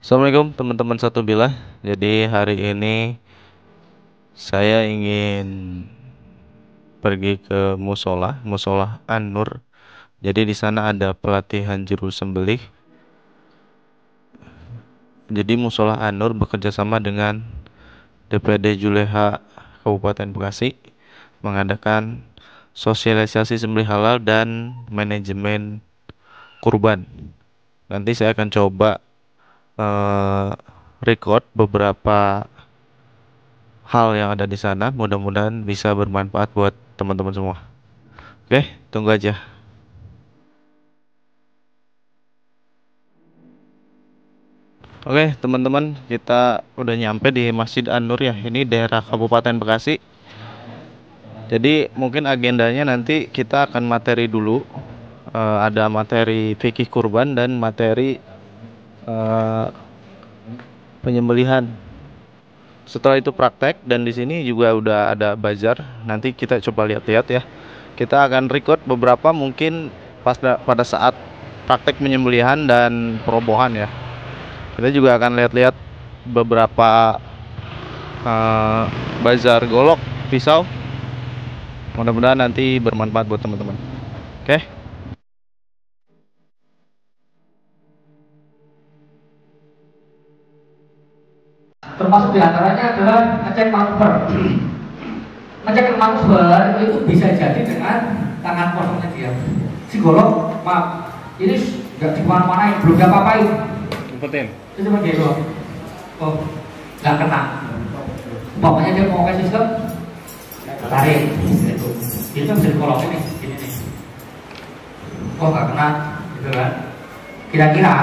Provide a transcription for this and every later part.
Assalamualaikum teman-teman satu bilah. Jadi hari ini saya ingin pergi ke musola An-Nur. Jadi di sana ada pelatihan juru sembelih. Jadi musola An-Nur bekerja sama dengan DPD Juleha Kabupaten Bekasi mengadakan sosialisasi sembelih halal dan manajemen kurban. Nanti saya akan coba eh, record beberapa hal yang ada di sana, mudah-mudahan bisa bermanfaat buat teman-teman semua. Oke, tunggu aja. Oke, teman-teman, kita udah nyampe di Masjid An-Nur ya. Ini daerah Kabupaten Bekasi. Jadi mungkin agendanya nanti kita akan materi dulu. Ada materi fikih kurban dan materi eh, penyembelihan. Setelah itu praktek, dan di sini juga udah ada bazar. Nanti kita coba lihat-lihat ya. Kita akan record beberapa mungkin pada saat praktek penyembelihan dan perobohan ya. Kita juga akan lihat-lihat beberapa bazar golok pisau. Mudah-mudahan nanti bermanfaat buat teman-teman. Oke. Termasuk diantaranya adalah ngecek manuver. Ngecek manuver itu bisa jadi dengan tangan kosongnya dia. Si golok, maaf, ini nggak dimana-manain, belum diapa-apain. Umpetin. Itu cuma dia doang. Oh, nggak kena. Pokoknya dia mau kasih sistem, tarik. Itu bisa dikolok ini, gini nih. Oh, nggak kena, gitu kan? Kira-kira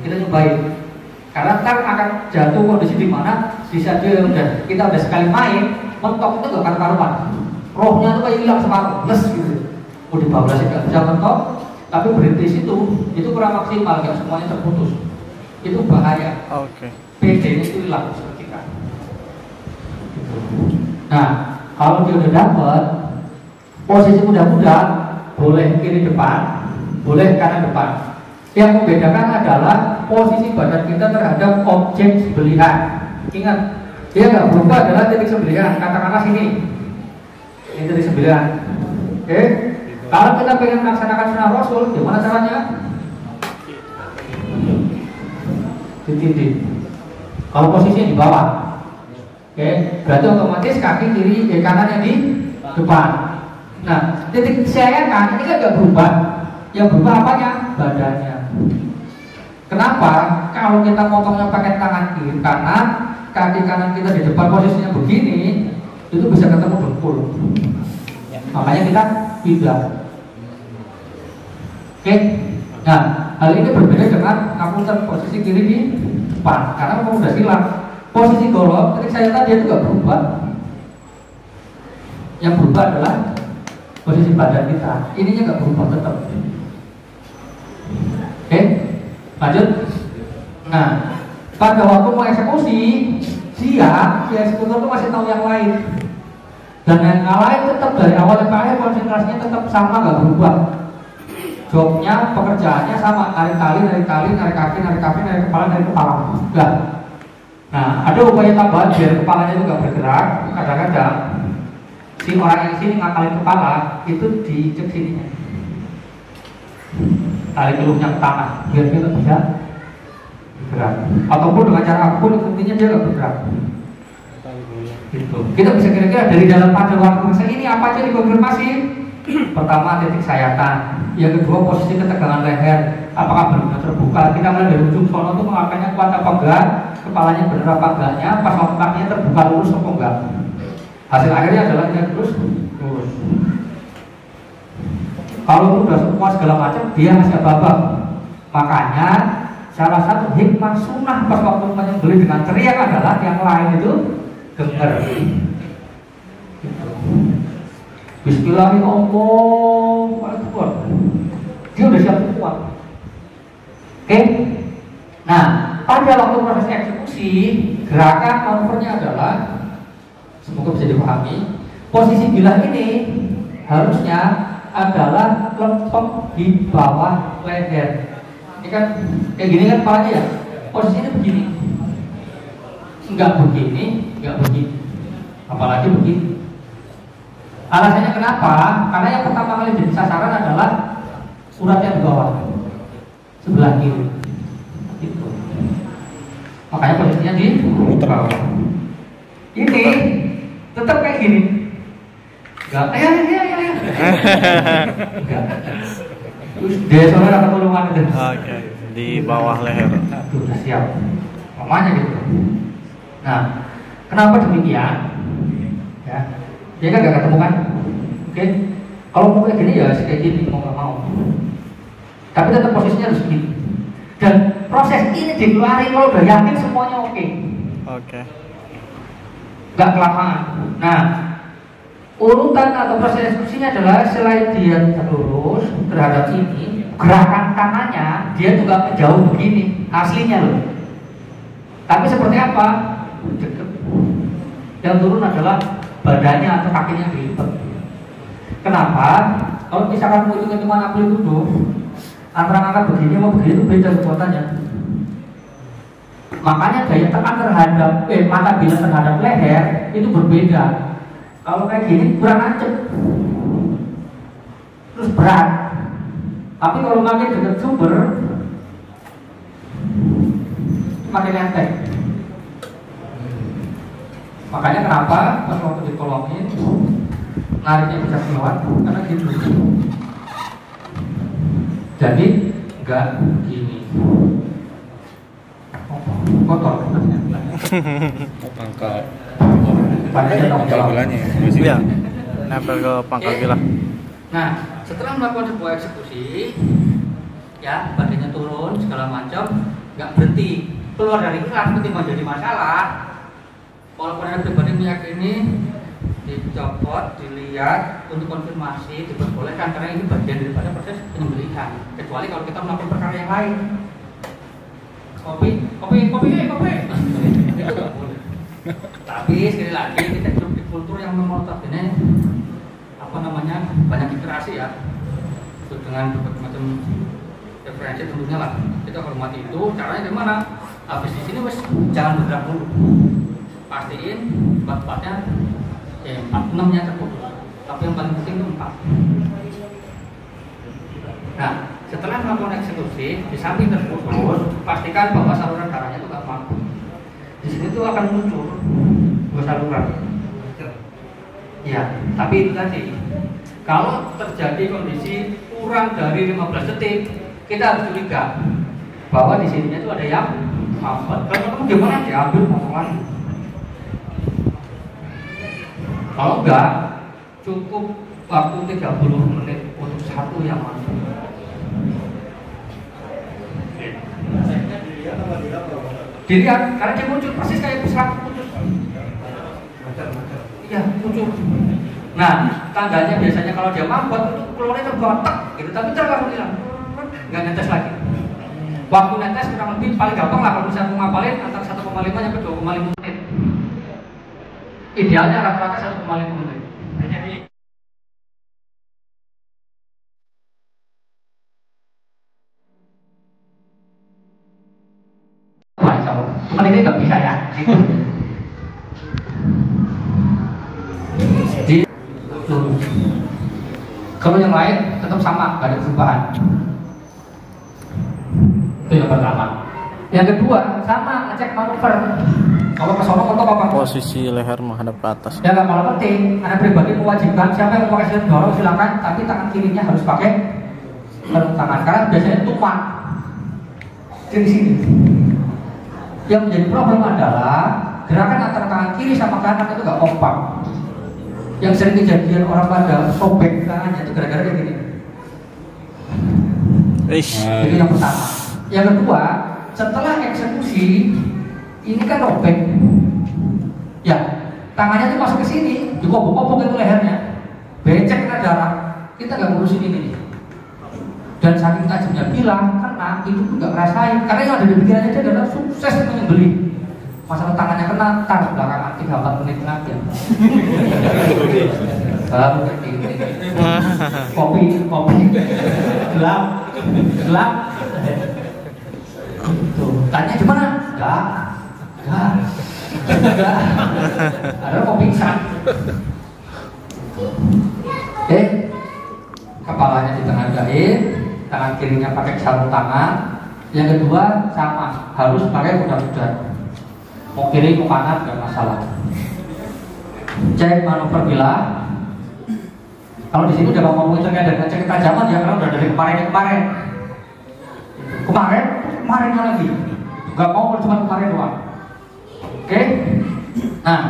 kita nyobain. Karena ntar akan jatuh kondisi di mana bisa dia kita udah sekali main mentok itu gak karu-karuan, rohnya tuh kayak hilang separuh, les gitu. Mau dibablasin gak bisa mentok, tapi berhenti situ itu kurang maksimal, gak semuanya terputus. Itu bahaya. Oke. PD-nya itu hilang seketika. Nah, kalau dia udah dapat posisi mudah-mudah, boleh kiri depan, boleh kanan depan. Yang membedakan adalah posisi badan kita terhadap objek sembelihan. Ingat, dia nggak berubah adalah titik sembelihan. Katakanlah sini, ini titik sembelihan. Oke, kalau kita pengen melaksanakan sunnah Rasul, gimana caranya? Ditindih. Kalau posisinya di bawah, oke, berarti otomatis kaki kiri, kanannya di depan. Nah, titik saya kan ini kan nggak berubah. Yang berubah apanya? Badannya. Kenapa? Kalau kita potongnya pakai tangan kiri, karena kaki kanan kita di depan posisinya begini, itu bisa ketemu dengkul. Makanya kita pindah. Oke. Nah, hal ini berbeda dengan kamu posisi kiri di depan, karena kamu udah silang. Posisi golok, ketika saya tadi itu nggak berubah. Yang berubah adalah posisi badan kita. Ininya nggak berubah tetap. Oke, lanjut. Nah, pada waktu mau eksekusi, si eksekutor itu masih tahu yang lain. Dan yang lain tetap dari awal sampai akhir konsentrasinya tetap sama, nggak berubah. Jobnya, pekerjaannya sama, narik tali, narik kaki, narik kepala. Enggak. Nah, ada upaya tambahan biar kepalanya itu nggak bergerak. Kadang-kadang si orang yang sini ngakalin kepala itu diinjek sininya. Tarik keluhnya ke tanah biar dia nggak bisa bergerak, ataupun dengan cara apapun intinya dia nggak bergerak. Gitu. Kita bisa kira-kira dari dalam pada waktu ini apa aja dikonfirmasi. Pertama, titik sayatan. Yang kedua, posisi ketegangan leher, apakah benar terbuka. Kita mulai dari ujung sono itu mengakannya kuat apa enggak, kepalanya benar apa enggaknya, pas waktu kakinya terbuka lurus apa enggak. Hasil akhirnya adalah dia lurus. Kalau sudah semua segala macam, dia masih ababak. Makanya salah satu hikmah sunnah pas waktu menyembelih dengan teriak adalah yang lain itu dengar. Bismillahirrahmanirrahim. Dia udah siap kuat. Oke. Nah, pada waktu proses eksekusi, gerakan manuvernya adalah, semoga bisa dipahami, posisi bilah ini harusnya adalah lempeng di bawah leher. Ini kan kayak gini kan kepalanya ya. posisinya begini, nggak begini, nggak begini, apalagi begini. Alasannya kenapa? Karena yang pertama kali jadi sasaran adalah uratnya di bawah, sebelah kiri. Gitu. Makanya posisinya di bawah. Ini tetap kayak gini. Enggak, ya. Enggak. Terus dia soalnya ada pertolongan itu. Oke, di bawah leher. Sudah siap. Namanya gitu. Nah, kenapa demikian? Ya, dia kan nggak ketemu kan? Oke. Kalau mau kayak gini ya kayak gini, mau nggak mau. Tapi tetap posisinya harus begini. Dan proses ini dikeluarin kalau udah yakin semuanya oke. Oke. Nggak kelamaan. Nah, urutan atau proses eksekusinya adalah selain dia terlurus terhadap ini, gerakan tangannya dia juga jauh begini aslinya loh. Tapi seperti apa? Yang turun adalah badannya atau kakinya dilipat. Kenapa? Kalau misalkan mau hitung-hitungan amplitudo antara angkat begini sama begini itu beda kekuatannya. Makanya daya tekan terhadap mata bilang terhadap leher itu berbeda. Kalau kayak gini kurang nancep, terus berat. Tapi kalau makin dekat sumber, makin enteng. Makanya kenapa pas waktu ditolongin nariknya bisa keluar karena gitu. Jadi enggak gini. Kotor. Pangkal Pangkal gilanya. Iya. Nempel ke pangkal gila. Nah, setelah melakukan sebuah eksekusi, ya badannya turun segala macam, nggak berhenti keluar dari kelas itu menjadi masalah. Walaupun ada pribadi meyakini dicopot, dilihat untuk konfirmasi, diperbolehkan karena ini bagian daripada proses penyembelihan. Kecuali kalau kita melakukan perkara yang lain. Kopi. Itu nggak boleh. Tapi sekali lagi kita hidup di kultur yang memotong ini banyak literasi ya, dengan berbagai macam referensi tentunya lah. Kita hormati itu. Caranya gimana? Habis di sini wes jangan bergerak dulu. Pastiin 4-4-nya 4-6-nya terputus. Tapi yang paling penting itu 4. Nah, setelah melakukan eksekusi, di samping terputus, pastikan bahwa saluran darahnya itu nggak mampu. Di sini tuh akan muncul dua saluran. Ya, tapi itu tadi. Kalau terjadi kondisi kurang dari 15 detik, kita harus curiga bahwa di sininya itu ada yang mampet. Kalau kamu gimana diambil potongan? Kalau enggak, cukup waktu 30 menit untuk satu yang mampet. Dilihat, karena dia muncul persis kayak pesawat putus. Iya, muncul. Nah, tandanya biasanya kalau dia mampet itu keluarnya tergotak gitu, tapi langsung hilang, nggak netes lagi. Waktu netes kurang lebih paling gampang lah kalau misalnya ngapalin antara 1,5 sampai 2,5 menit. Idealnya rata-rata 1,5 menit. Cuma ini nggak bisa ya. Kalau yang lain tetap sama, nggak ada perubahan. Itu yang pertama. Yang kedua, sama ngecek manuver. Kalau ke sono untuk apa? Posisi leher menghadap ke atas. Ya nggak malah penting. Anak pribadi mewajibkan siapa yang mau pakai sistem dorong silakan, tapi tangan kirinya harus pakai sarung tangan karena biasanya tumpang dari sini. Yang menjadi problem adalah gerakan antara tangan kiri sama kanan itu nggak kompak. Yang sering kejadian orang pada sobek tangannya itu gara-gara kayak gini. Itu yang pertama. Yang kedua, setelah eksekusi ini kan robek. Ya, tangannya itu masuk ke sini, dikobok-kobok itu lehernya. Becek kena darah. Kita nggak ngurusin ini nih. Dan saking tajamnya bilang kena itu pun nggak ngerasain karena yang ada di pikirannya dia adalah sukses menyembelih. Masalah tangannya kena tar belakangan 3-4 menit lagi. Baru kopi gelap. Tuh. Tanya gimana? Enggak. Ada mau pingsan. Oke, kepalanya di tengah jahit, tangan kirinya pakai sarung tangan. Yang kedua sama, harus pakai kuda-kuda. Mau kiri mau kanan nggak masalah. Cek manuver bilah. Kalau di sini udah ngomongin terkait dengan cek ketajaman ya, karena udah dari kemarin. Kemarinnya lagi. Nggak mau cuma kemarin doang. Oke. Nah,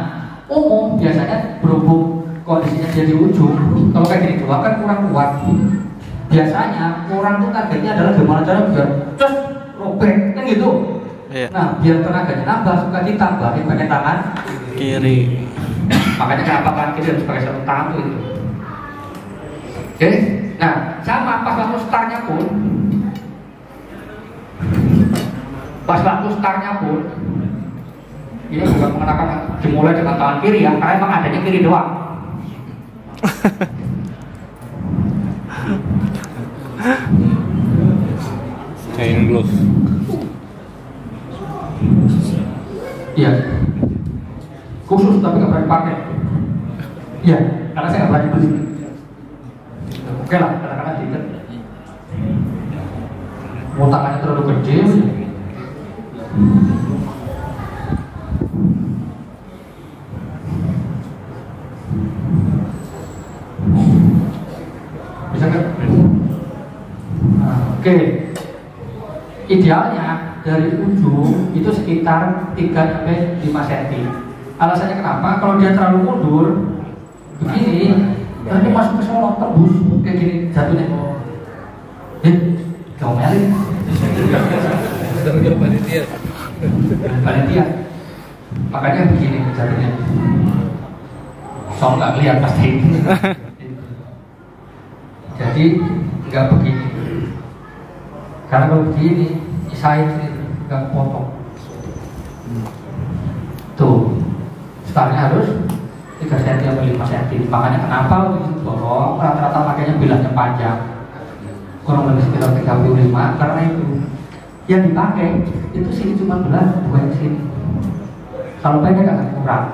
umum biasanya berhubung kondisinya jadi ujung, kalau kayak gini doang kan kurang kuat. Biasanya orang tuh targetnya adalah gimana cara biar terus robek kan gitu. Iya. Nah, biar tenaganya nambah suka ditambahin pakai tangan Kiri. Makanya kenapa tangan kiri harus pakai satu tangan tuh itu. Oke. Nah, sama pas waktu startnya pun ini bukan mengenakan dimulai dengan tangan kiri ya, karena emang adanya kiri doang. Chain gloves. Iya. Khusus tapi nggak berani pakai. Iya, karena saya nggak berani beli. Oke lah, kadang-kadang gitu. Mau tangannya terlalu gede. Bisa nggak? Nah, oke. Idealnya dari ujung itu sekitar 3-5 cm. Alasannya kenapa? Kalau dia terlalu mundur begini, nanti masuk ke sono tembus kayak gini jatuhnya. Kau melin. Panitia. Makanya begini jatuhnya. Soal nggak lihat pasti. Jadi nggak begini. Karena kalau begini, isain nggak potong. Tuh, startnya harus 3 cm atau 5 cm. Makanya kenapa waktu itu dorong rata-rata makanya bilangnya panjang, kurang lebih sekitar 35. Karena itu yang dipakai itu sini cuma belah, bukan sini. Kalau pendek akan kurang.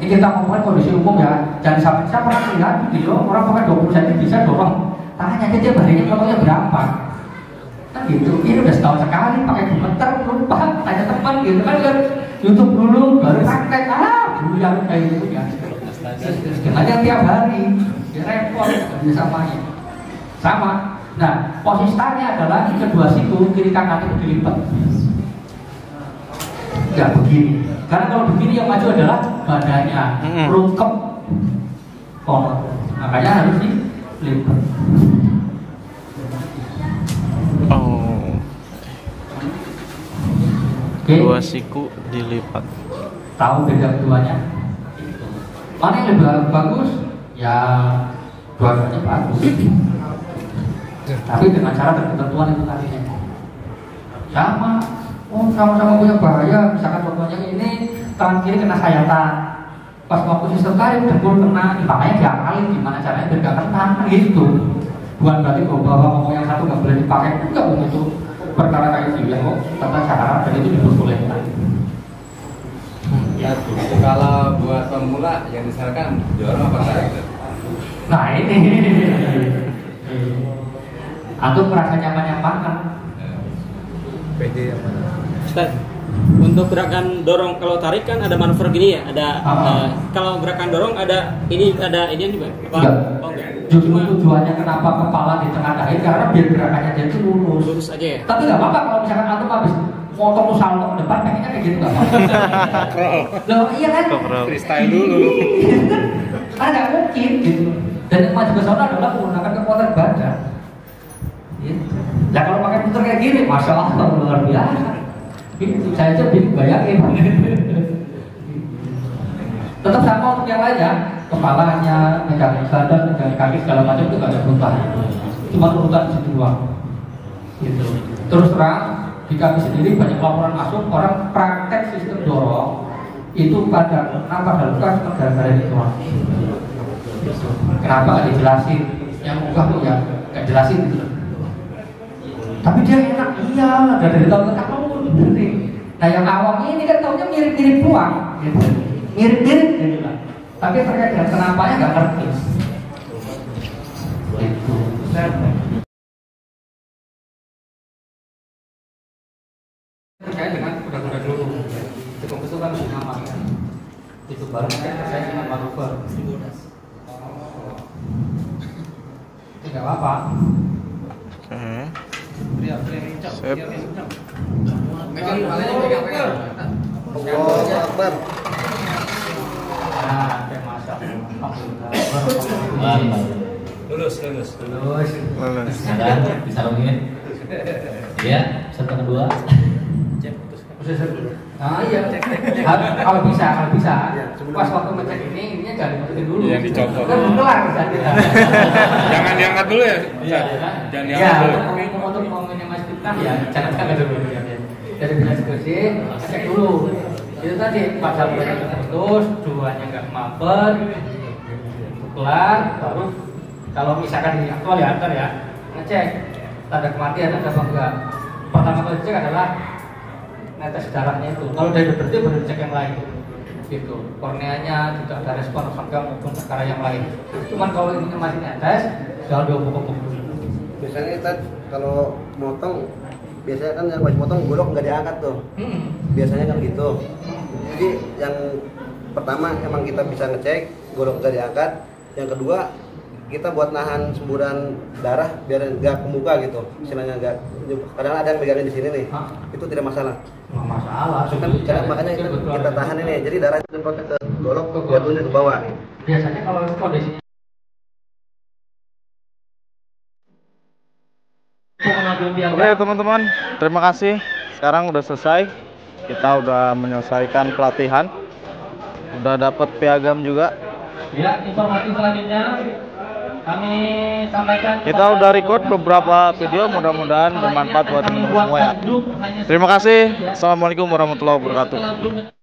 Ini kita ngomongin kondisi umum ya. Jangan sampai saya pernah lihat video orang pakai 20 cm bisa dorong. Tanya aja dia badannya ngomongnya berapa. Kan gitu. Ini udah setahun sekali pakai gemeter lupa. Tanya teman gitu kan YouTube dulu baru praktek. Dulu yang kayak gitu ya. Sengaja tiap hari. Dia repot kerjasamanya. Sama. Nah, posisi startnya adalah di kedua siku kiri kanan itu dilipat. Ya begini. Karena kalau begini yang maju adalah badannya, rungkep, makanya harus dilipat. Oh. Oke. Dua siku dilipat. Tahu beda keduanya? Mana yang lebih bagus? Ya dua-duanya bagus. Tapi dengan cara tertentuan itu tadinya. Sama. Oh, sama-sama punya bahaya. Misalkan contohnya ini tangan kiri kena sayatan. Pas waktu sistem tarik dengkul kena, makanya diakalin gimana caranya biar gak kena kan gitu. Bukan berarti bahwa ngomong yang satu gak boleh dipakai, enggak begitu. Perkara kayak gitu ya, kok tata cara dan itu diperbolehkan. Ya, kalau buat pemula yang disarankan dorong apa tarik? Nah ini atau merasa nyaman-nyaman kan? PD apa? Ustaz, untuk gerakan dorong kalau tarik kan ada manuver gini ya, ada kalau gerakan dorong ada ini juga apa? Enggak. Oh enggak. Justru tujuannya kenapa kepala di tengah dahi karena biar gerakannya dia itu lurus. Lurus aja ya. Tapi nggak apa-apa kalau misalkan antum habis motong salto ke depan pengennya kayak gitu nggak apa-apa. Loh iya kan? Freestyle dulu. Karena nggak mungkin gitu. Dan yang maju ke sana adalah menggunakan kekuatan badan. Gitu. Nah kalau pakai puter kayak gini, masya Allah luar biasa. Ini saya aja bingung bayangin. Tetap sama untuk yang lainnya, kepalanya, megangin badan, megangin kaki segala macam itu gak ada perubahan. Cuma urutan di situ doang. Gitu. Terus terang di kami sendiri banyak laporan masuk orang praktek sistem dorong itu pada luka cuma gara-gara ini doang. Gitu. Kenapa gak dijelasin? Yang enggak tuh ya gak jelasin gitu. Tapi dia enak, iya, dari tahun ke tahun, bener nih. Nah yang awam ini kan taunya mirip-mirip doang, gitu. Mirip-mirip gitu kan. Tapi terkait dengan kenapanya nggak ngerti. Gitu. Terkait dengan kuda-kuda dulu. Cukup itu kan nama kan. Itu baru terkait dengan manuver. Itu nggak apa-apa. Oke. Sip. Megang kepalanya, pegang. Allahu Akbar. Nah, kayak masak. Alhamdulillah. Lulus. Lulus. Lulus. Bisa login. Iya, satu kedua. Ah iya, kalau bisa. Pas waktu ngecek ini jangan dimasukin dulu. Yang dicopot. Kan belum kelar kan kita. Jangan diangkat dulu ya. Iya. Jangan Ya, diangkat dulu. untuk meminimaliskan ya jangan angkat dulu. Dari bila diskusi, cek dulu. Itu tadi pas sampai terputus, duanya nggak mampet, kelar, baru kalau misalkan di aktual ya antar ya ngecek tanda kematian ada apa enggak. Pertama kali cek adalah netes darahnya itu. Kalau udah berhenti baru cek yang lain. Gitu. Korneanya tidak ada respon enggak maupun perkara yang lain. Cuman kalau ini masih netes, jangan diobok-obok dulu. Biasanya kita kalau motong, biasanya kan yang pas motong golok nggak diangkat tuh. Biasanya kan gitu. Jadi yang pertama emang kita bisa ngecek golok nggak diangkat. Yang kedua kita buat nahan semburan darah biar nggak ke muka gitu. Istilahnya nggak. Kadang ada yang megangin di sini nih. Itu tidak masalah. Nggak masalah. Kan makanya kita tahan ini. Jadi darah semprot ke golok jatuhnya ke bawah. Biasanya kalau kondisinya Oke teman-teman, terima kasih. Sekarang udah selesai. Kita udah menyelesaikan pelatihan. Udah dapat piagam juga. ya, informasi selanjutnya kami sampaikan. Kita udah record beberapa video, mudah-mudahan bermanfaat buat teman-teman semua ya. Terima kasih. Assalamualaikum warahmatullahi wabarakatuh.